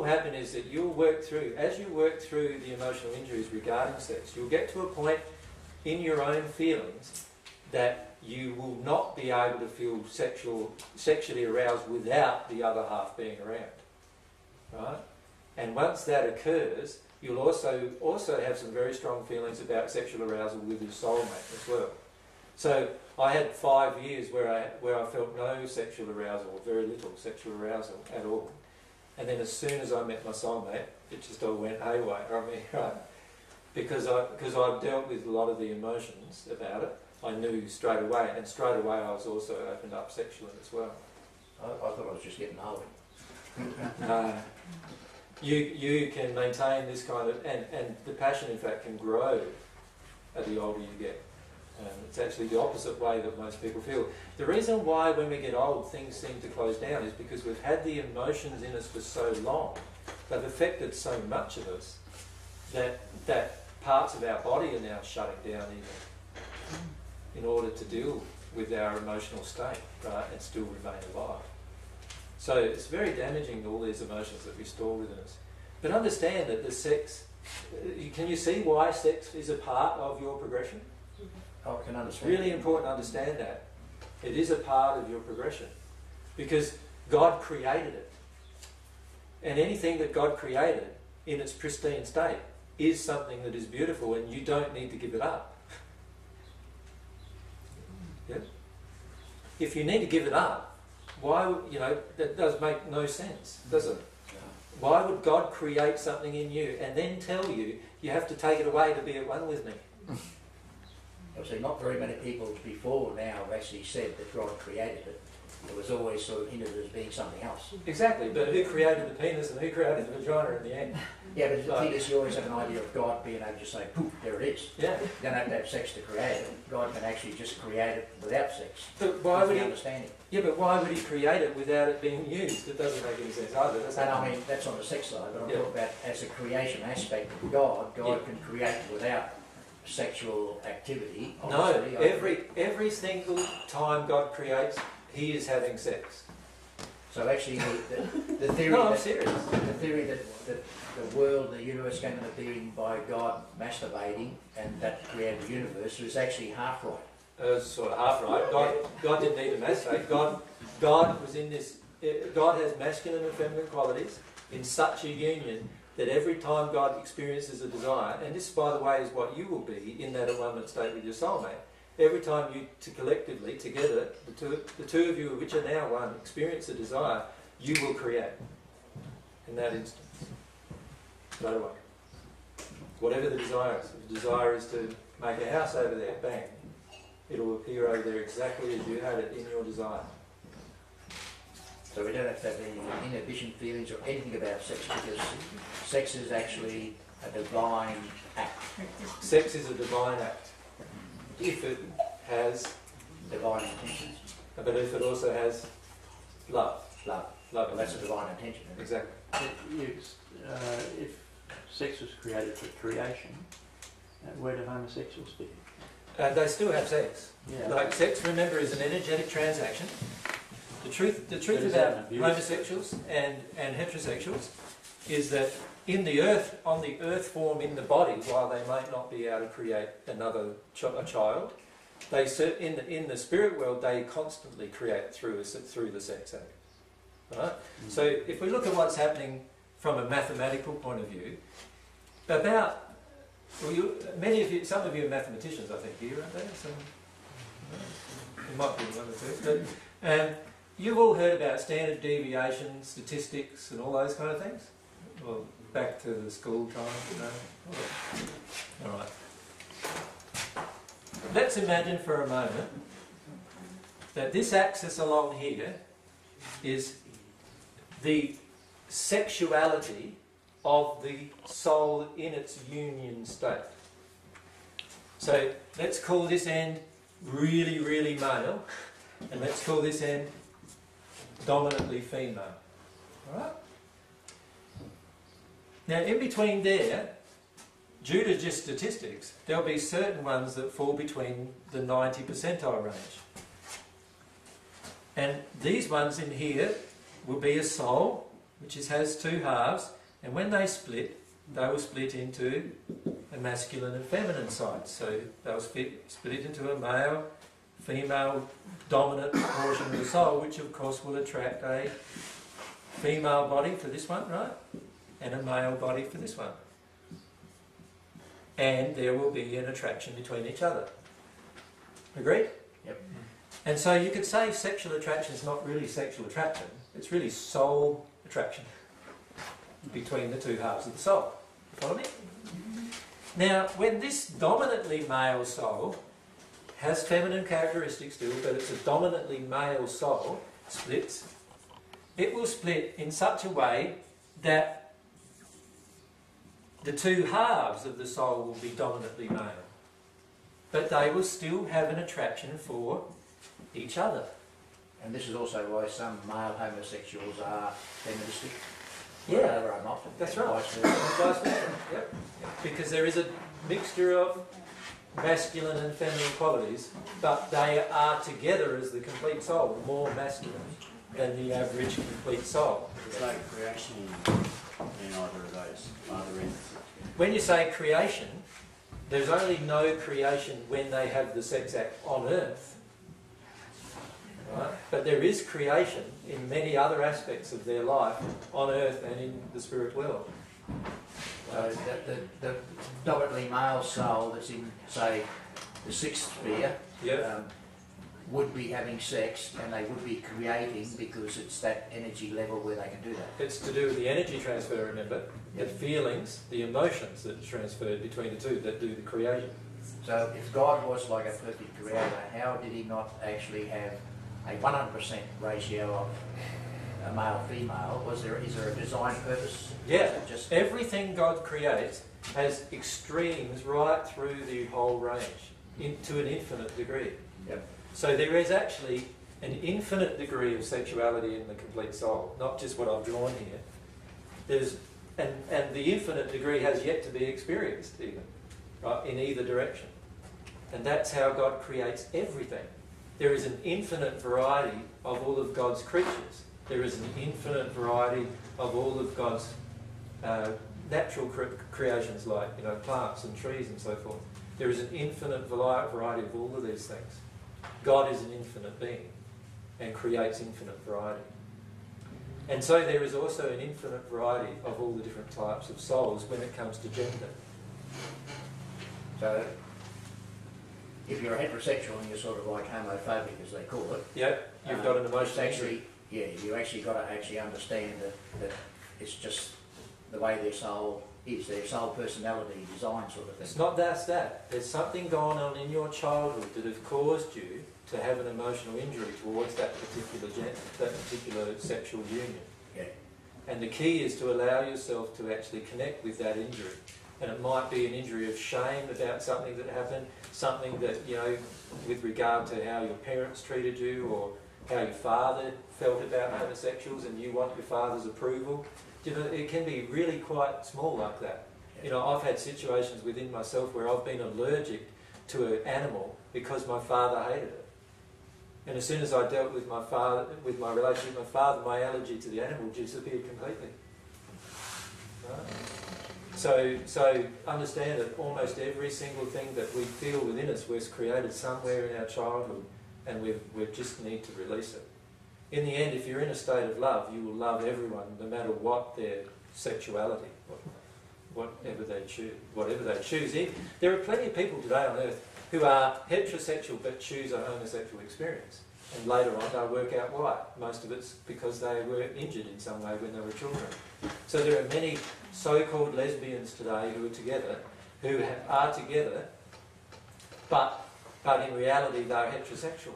happen is that you'll work through, as you work through the emotional injuries regarding sex, you'll get to a point in your own feelings that you will not be able to feel sexually aroused without the other half being around, right? And once that occurs, you'll also have some very strong feelings about sexual arousal with your soulmate as well. So I had 5 years where I felt no sexual arousal, or very little sexual arousal at all. And then as soon as I met my soulmate, it just all went haywire on me, right? Because I've dealt with a lot of the emotions about it, I knew straight away, and straight away I was also opened up sexually as well. I thought I was just getting old. You can maintain this kind of, and the passion in fact can grow as the older you get. It's actually the opposite way that most people feel. The reason why when we get old things seem to close down is because we've had the emotions in us for so long, they've affected so much of us that parts of our body are now shutting down even in order to deal with our emotional state, right, and still remain alive. So it's very damaging, all these emotions that we store within us. But understand that the sex, can you see why sex is a part of your progression? I can understand. It's really important to understand that. It is a part of your progression. Because God created it. And anything that God created in its pristine state is something that is beautiful, and you don't need to give it up. Yeah? If you need to give it up, why, that does make no sense, does it? Why would God create something in you and then tell you, you have to take it away to be at one with me? Obviously, not very many people before now have actually said that God created it. It was always sort of hinted as being something else. Exactly, but who created the penis and who created the vagina in the end? Yeah, but the thing is, you always have an idea of God being able to just say, poof, there it is. Yeah. You don't have to have sex to create it. God can actually just create it without sex. But why would he understand it? Yeah, but why would he create it without it being used? It doesn't make any sense either, does it? And I mean, that's on the sex side, but I'm talking about as a creation aspect of God. God can create without sexual activity. No, every single time God creates, he is having sex. So actually, the theory no, I'm serious. The theory that the world, the universe came into being by God masturbating, and that created the universe, was actually half right. Sort of half right. God didn't need to masturbate. God was in this. God has masculine and feminine qualities in such a union that every time God experiences a desire, and this, by the way, is what you will be in that at-one-ment state with your soulmate. Every time you collectively, together, the two of you, which are now one, experience a desire, you will create in that instance. Straight away. Whatever the desire is. If the desire is to make a house over there, bang. It'll appear over there exactly as you had it in your desire. So we don't have to have any inhibition feelings or anything about sex, because sex is actually a divine act. Sex is a divine act. If it has divine intentions. But if it also has love. Well, that's a divine intention. Exactly. If sex was created for creation, where do homosexuals fit in? They still have sex. Yeah. Like sex, remember, is an energetic transaction. The truth about homosexuals and heterosexuals is that on the earth form in the body, while they might not be able to create a child, they in the spirit world they constantly create through the sex act. Right? Mm-hmm. So if we look at what's happening from a mathematical point of view, some of you are mathematicians, I think, here, aren't they? You might be one or two. But you've all heard about standard deviation, statistics, and all those kind of things. Well, back to the school time, All right. Let's imagine for a moment that this axis along here is the sexuality of the soul in its union state. So let's call this end really, really male, and let's call this end dominantly female. Alright? Now in between there, due to just statistics, there'll be certain ones that fall between the 90 percentile range. And these ones in here will be a soul has two halves, and when they split, they will split into a masculine and feminine side. So they'll split it into a male, female dominant portion of the soul, which of course will attract a female body for this one, right? And a male body for this one. And there will be an attraction between each other. Agreed? Yep. And so you could say sexual attraction is not really sexual attraction, it's really soul attraction between the two halves of the soul. Follow me? Now, when this dominantly male soul has feminine characteristics still, but it's a dominantly male soul, splits, it will split in such a way that the two halves of the soul will be dominantly male, but they will still have an attraction for each other. And this is also why some male homosexuals are feministic. Yeah, Others are not. that's and right. vice versa. Vice versa, yep. Because there is a mixture of masculine and feminine qualities, but they are together as the complete soul, more masculine than the average complete soul. There's no creation in either of those, either ends. When you say creation, there's only no creation when they have the sex act on earth. Right? But there is creation in many other aspects of their life on earth and in the spirit world. So the dominantly male soul that's in, say, the sixth sphere Yep. would be having sex, and they would be creating because it's that energy level where they can do that. It's to do with the energy transfer, remember? The feelings, the emotions that are transferred between the two that do the creation. So if God was like a perfect creator, how did he not actually have a 100% ratio of a male-female? Is there a design purpose? Yeah, Is it just everything God creates has extremes right through the whole range, to an infinite degree. Yep. So there is actually an infinite degree of sexuality in the complete soul, not just what I've drawn here. And the infinite degree has yet to be experienced even, right, in either direction. And that's how God creates everything. There is an infinite variety of all of God's creatures. There is an infinite variety of all of God's natural creations, like plants and trees and so forth. There is an infinite variety of all of these things. God is an infinite being and creates infinite variety. And so there is also an infinite variety of all the different types of souls when it comes to gender. so? If you're heterosexual and you're sort of like homophobic, as they call it, Yep, you've got an it's emotional actually, you actually got to actually understand that it's just the way their soul is, their soul personality design sort of thing. It's not that. There's something going on in your childhood that has caused you to have an emotional injury towards that particular sexual union. Yeah. And the key is to allow yourself to actually connect with that injury. And it might be an injury of shame about something that happened, something that, with regard to how your parents treated you or how your father felt about homosexuals and you want your father's approval. It can be really quite small like that. I've had situations within myself where I've been allergic to an animal because my father hated it. And as soon as I dealt with my relationship with my father, my allergy to the animal disappeared completely. Right? So understand that almost every single thing that we feel within us was created somewhere in our childhood, and we just need to release it. In the end, if you're in a state of love, you will love everyone, no matter what their sexuality, whatever they choose. There are plenty of people today on earth who are heterosexual but choose a homosexual experience. And later on they'll work out why. Most of it's because they were injured in some way when they were children. So there are many so-called lesbians today who are together, but in reality they're heterosexual.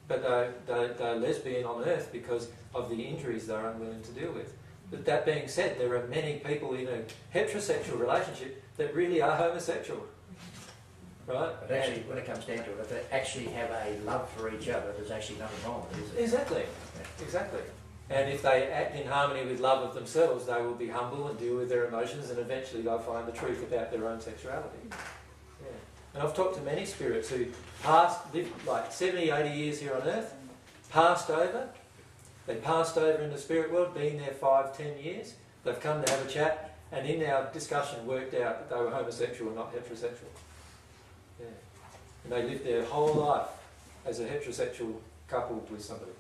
But they're lesbian on earth because of the injuries they're unwilling to deal with. But that being said, there are many people in a heterosexual relationship that really are homosexual. Right? But actually, when it comes down to it, if they actually have a love for each other, there's actually nothing wrong with it, is it? Exactly. And if they act in harmony with love of themselves, they will be humble and deal with their emotions, and eventually they'll find the truth about their own sexuality. Yeah. And I've talked to many spirits who lived like 70, 80 years here on earth, passed over, They passed over in the spirit world, been there 5, 10 years. They've come to have a chat, and in our discussion worked out that they were homosexual, not heterosexual. Yeah. And they lived their whole life as a heterosexual couple with somebody.